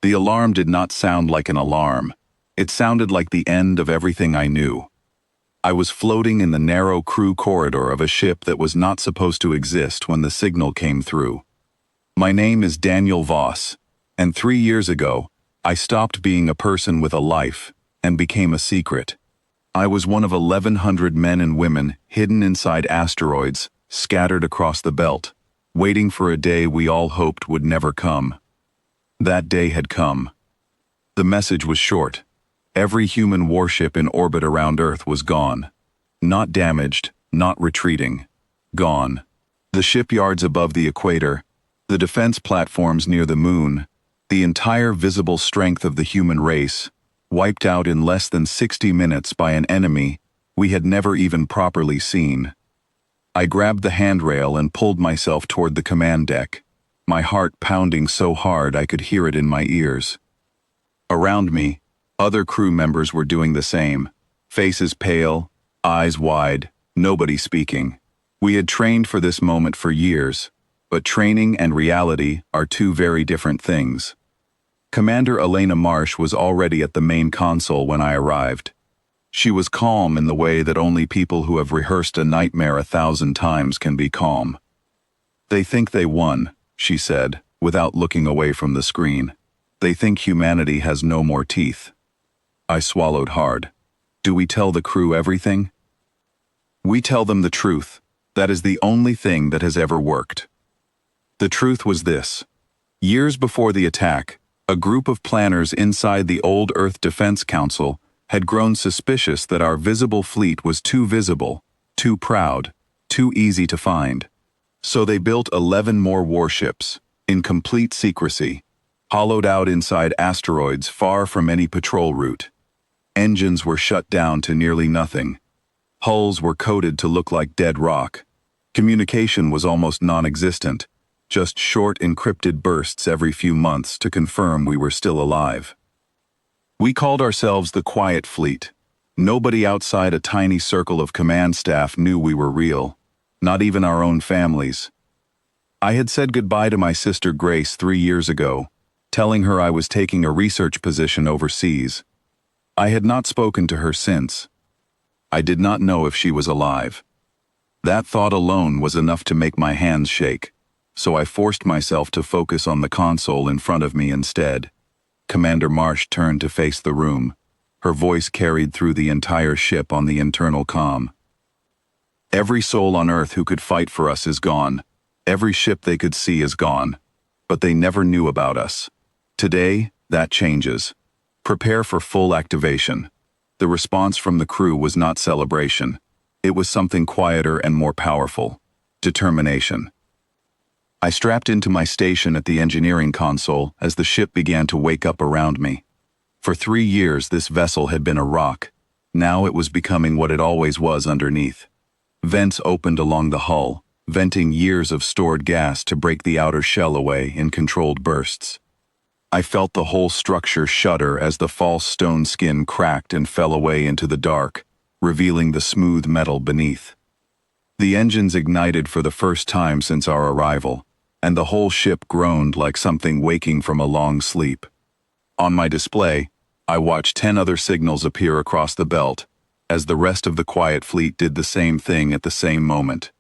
The alarm did not sound like an alarm. It sounded like the end of everything I knew. I was floating in the narrow crew corridor of a ship that was not supposed to exist when the signal came through. My name is Daniel Voss, and 3 years ago, I stopped being a person with a life and became a secret. I was one of 1,100 men and women hidden inside asteroids, scattered across the belt, waiting for a day we all hoped would never come. That day had come. The message was short. Every human warship in orbit around Earth was gone. Not damaged, not retreating. Gone. The shipyards above the equator, the defense platforms near the moon, the entire visible strength of the human race, wiped out in less than 60 minutes by an enemy we had never even properly seen. I grabbed the handrail and pulled myself toward the command deck, my heart pounding so hard I could hear it in my ears. Around me, other crew members were doing the same, faces pale, eyes wide, nobody speaking. We had trained for this moment for years, but training and reality are two very different things. Commander Elena Marsh was already at the main console when I arrived. She was calm in the way that only people who have rehearsed a nightmare 1,000 times can be calm. "They think they won," she said, without looking away from the screen. "They think humanity has no more teeth." I swallowed hard. Do we tell the crew everything? We tell them the truth. That is the only thing that has ever worked. The truth was this. Years before the attack, a group of planners inside the old Earth Defense Council had grown suspicious that our visible fleet was too visible, too proud, too easy to find. So they built 11 more warships, in complete secrecy, hollowed out inside asteroids far from any patrol route. Engines were shut down to nearly nothing. Hulls were coated to look like dead rock. Communication was almost non-existent, just short encrypted bursts every few months to confirm we were still alive. We called ourselves the Quiet Fleet. Nobody outside a tiny circle of command staff knew we were real, not even our own families. I had said goodbye to my sister Grace 3 years ago, telling her I was taking a research position overseas. I had not spoken to her since. I did not know if she was alive. That thought alone was enough to make my hands shake, so I forced myself to focus on the console in front of me instead. Commander Marsh turned to face the room. Her voice carried through the entire ship on the internal comm. "Every soul on Earth who could fight for us is gone. Every ship they could see is gone. But they never knew about us. Today, that changes. Prepare for full activation." The response from the crew was not celebration. It was something quieter and more powerful. Determination. I strapped into my station at the engineering console as the ship began to wake up around me. For 3 years this vessel had been a rock. Now it was becoming what it always was underneath. Vents opened along the hull, venting years of stored gas to break the outer shell away in controlled bursts. I felt the whole structure shudder as the false stone skin cracked and fell away into the dark, revealing the smooth metal beneath. The engines ignited for the first time since our arrival, and the whole ship groaned like something waking from a long sleep. On my display, I watched 10 other signals appear across the belt, as the rest of the Quiet Fleet did the same thing at the same moment.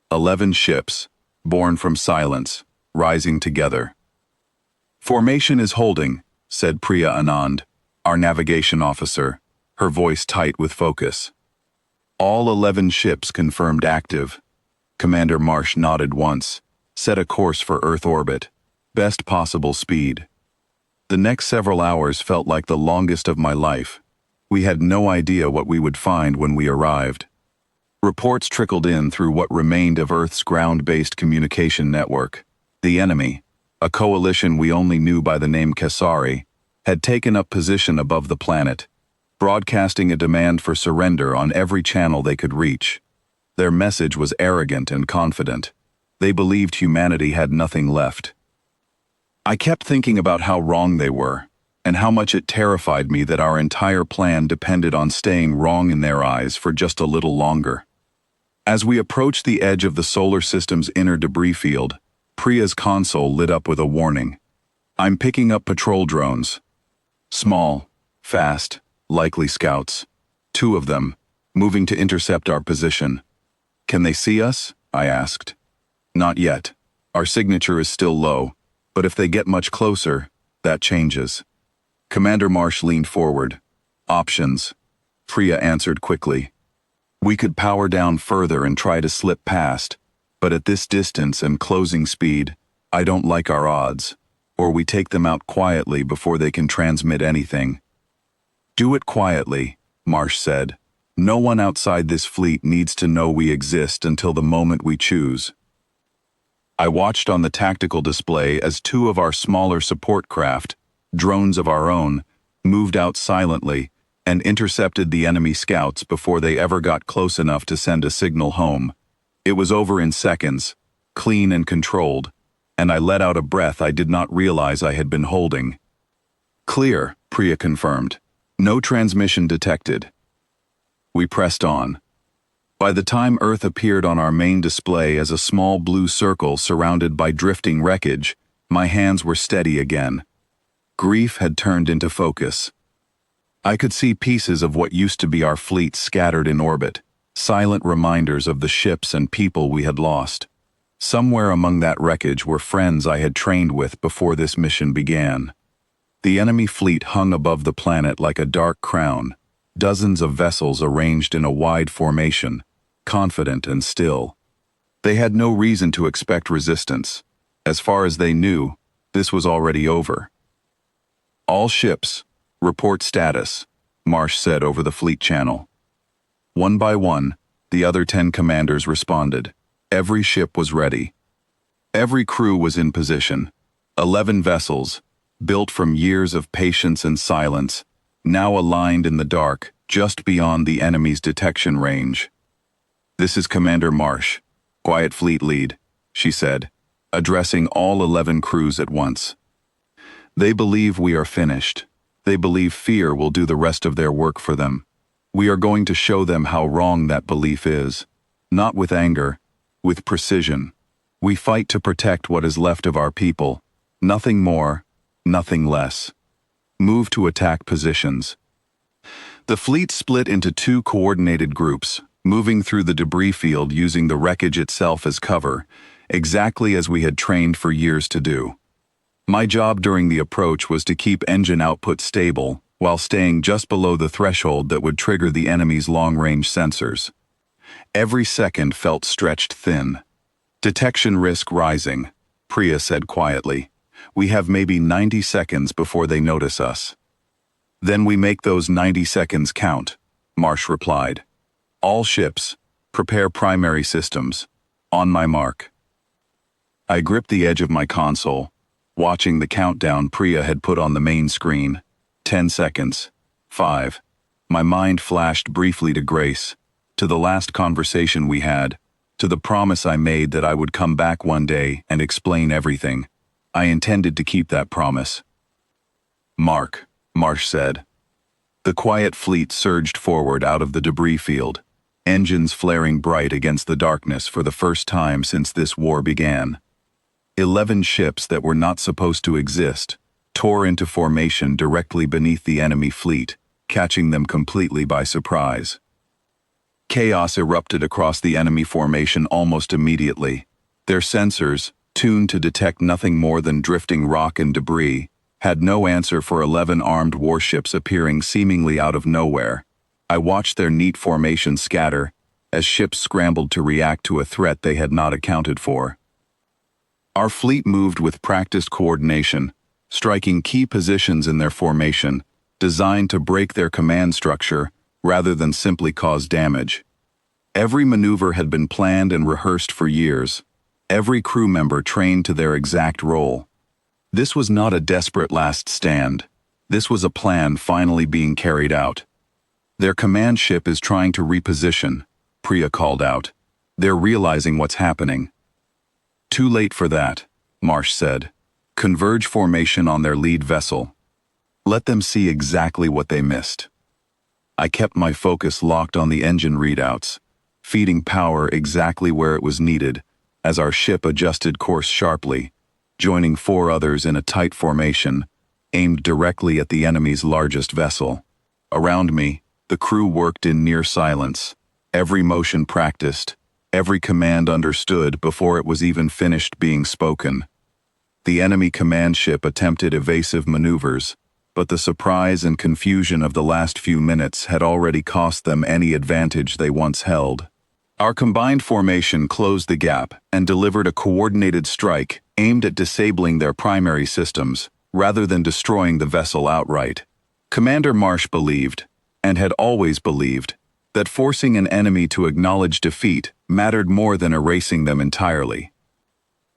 11 ships, born from silence, rising together. "Formation is holding," said Priya Anand, our navigation officer, her voice tight with focus. All 11 ships confirmed active. Commander Marsh nodded once, set a course for Earth orbit, best possible speed. The next several hours felt like the longest of my life. We had no idea what we would find when we arrived. Reports trickled in through what remained of Earth's ground-based communication network. The enemy, a coalition we only knew by the name Kesari, had taken up position above the planet, broadcasting a demand for surrender on every channel they could reach. Their message was arrogant and confident. They believed humanity had nothing left. I kept thinking about how wrong they were, and how much it terrified me that our entire plan depended on staying wrong in their eyes for just a little longer. As we approached the edge of the solar system's inner debris field, Priya's console lit up with a warning. I'm picking up patrol drones. Small, fast, likely scouts. 2 of them, moving to intercept our position. Can they see us? I asked. Not yet. Our signature is still low, but if they get much closer, that changes. Commander Marsh leaned forward. Options. Priya answered quickly. We could power down further and try to slip past, but at this distance and closing speed, I don't like our odds. Or we take them out quietly before they can transmit anything. Do it quietly, Marsh said. No one outside this fleet needs to know we exist until the moment we choose. I watched on the tactical display as 2 of our smaller support craft, drones of our own, moved out silently and intercepted the enemy scouts before they ever got close enough to send a signal home. It was over in seconds, clean and controlled, and I let out a breath I did not realize I had been holding. Clear, Priya confirmed. No transmission detected. We pressed on. By the time Earth appeared on our main display as a small blue circle surrounded by drifting wreckage, my hands were steady again. Grief had turned into focus. I could see pieces of what used to be our fleet scattered in orbit, silent reminders of the ships and people we had lost. Somewhere among that wreckage were friends I had trained with before this mission began. The enemy fleet hung above the planet like a dark crown, dozens of vessels arranged in a wide formation, confident and still. They had no reason to expect resistance. As far as they knew, this was already over. All ships, report status, Marsh said over the fleet channel. One by one, the other 10 commanders responded. Every ship was ready. Every crew was in position. 11 vessels, built from years of patience and silence, now aligned in the dark, just beyond the enemy's detection range. This is Commander Marsh, Quiet Fleet Lead, she said, addressing all 11 crews at once. They believe we are finished. They believe fear will do the rest of their work for them. We are going to show them how wrong that belief is. Not with anger, with precision. We fight to protect what is left of our people. Nothing more, nothing less. Move to attack positions. The fleet split into 2 coordinated groups, moving through the debris field using the wreckage itself as cover, exactly as we had trained for years to do. My job during the approach was to keep engine output stable while staying just below the threshold that would trigger the enemy's long-range sensors. Every second felt stretched thin. Detection risk rising, Priya said quietly. We have maybe 90 seconds before they notice us. Then we make those 90 seconds count, Marsh replied. All ships, prepare primary systems. On my mark. I gripped the edge of my console, watching the countdown Priya had put on the main screen. 10 seconds. 5. My mind flashed briefly to Grace, to the last conversation we had, to the promise I made that I would come back one day and explain everything. I intended to keep that promise. Mark, Marsh said. The quiet fleet surged forward out of the debris field, engines flaring bright against the darkness for the first time since this war began. 11 ships that were not supposed to exist tore into formation directly beneath the enemy fleet, catching them completely by surprise. Chaos erupted across the enemy formation almost immediately. Their sensors, tuned to detect nothing more than drifting rock and debris, had no answer for 11 armed warships appearing seemingly out of nowhere. I watched their neat formation scatter as ships scrambled to react to a threat they had not accounted for. Our fleet moved with practiced coordination, striking key positions in their formation, designed to break their command structure rather than simply cause damage. Every maneuver had been planned and rehearsed for years, every crew member trained to their exact role. This was not a desperate last stand. This was a plan finally being carried out. Their command ship is trying to reposition, Priya called out. They're realizing what's happening. Too late for that, Marsh said. Converge formation on their lead vessel. Let them see exactly what they missed. I kept my focus locked on the engine readouts, feeding power exactly where it was needed as our ship adjusted course sharply, joining 4 others in a tight formation, aimed directly at the enemy's largest vessel. Around me, the crew worked in near silence, every motion practiced, every command understood before it was even finished being spoken. The enemy command ship attempted evasive maneuvers, but the surprise and confusion of the last few minutes had already cost them any advantage they once held. Our combined formation closed the gap and delivered a coordinated strike aimed at disabling their primary systems, rather than destroying the vessel outright. Commander Marsh believed, and had always believed, that forcing an enemy to acknowledge defeat mattered more than erasing them entirely.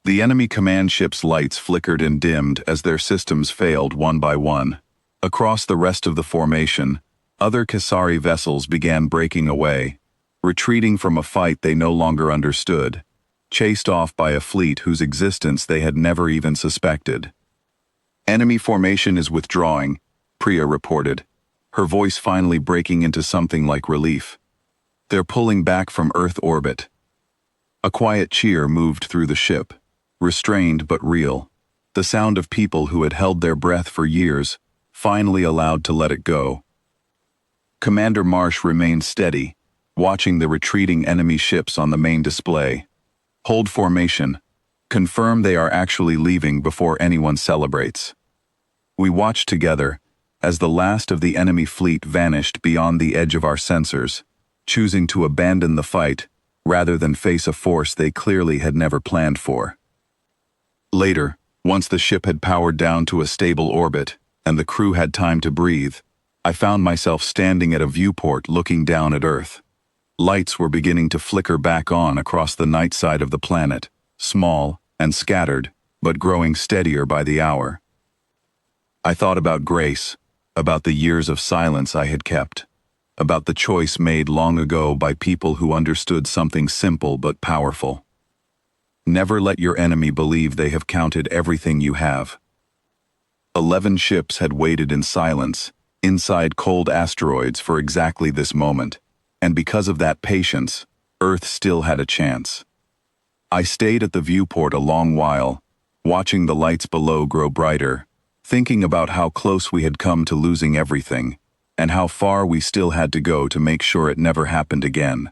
The enemy command ship's lights flickered and dimmed as their systems failed one by one. Across the rest of the formation, other Kasari vessels began breaking away, retreating from a fight they no longer understood, chased off by a fleet whose existence they had never even suspected. "Enemy formation is withdrawing," Priya reported, her voice finally breaking into something like relief. "They're pulling back from Earth orbit." A quiet cheer moved through the ship, restrained but real, the sound of people who had held their breath for years, finally allowed to let it go. Commander Marsh remained steady, watching the retreating enemy ships on the main display. "Hold formation. Confirm they are actually leaving before anyone celebrates." We watched together as the last of the enemy fleet vanished beyond the edge of our sensors, choosing to abandon the fight rather than face a force they clearly had never planned for. Later, once the ship had powered down to a stable orbit and the crew had time to breathe, I found myself standing at a viewport looking down at Earth. Lights were beginning to flicker back on across the night side of the planet, small and scattered, but growing steadier by the hour. I thought about Grace, about the years of silence I had kept, about the choice made long ago by people who understood something simple but powerful. Never let your enemy believe they have counted everything you have. 11 ships had waited in silence, inside cold asteroids for exactly this moment, and because of that patience, Earth still had a chance. I stayed at the viewport a long while, watching the lights below grow brighter, thinking about how close we had come to losing everything, and how far we still had to go to make sure it never happened again.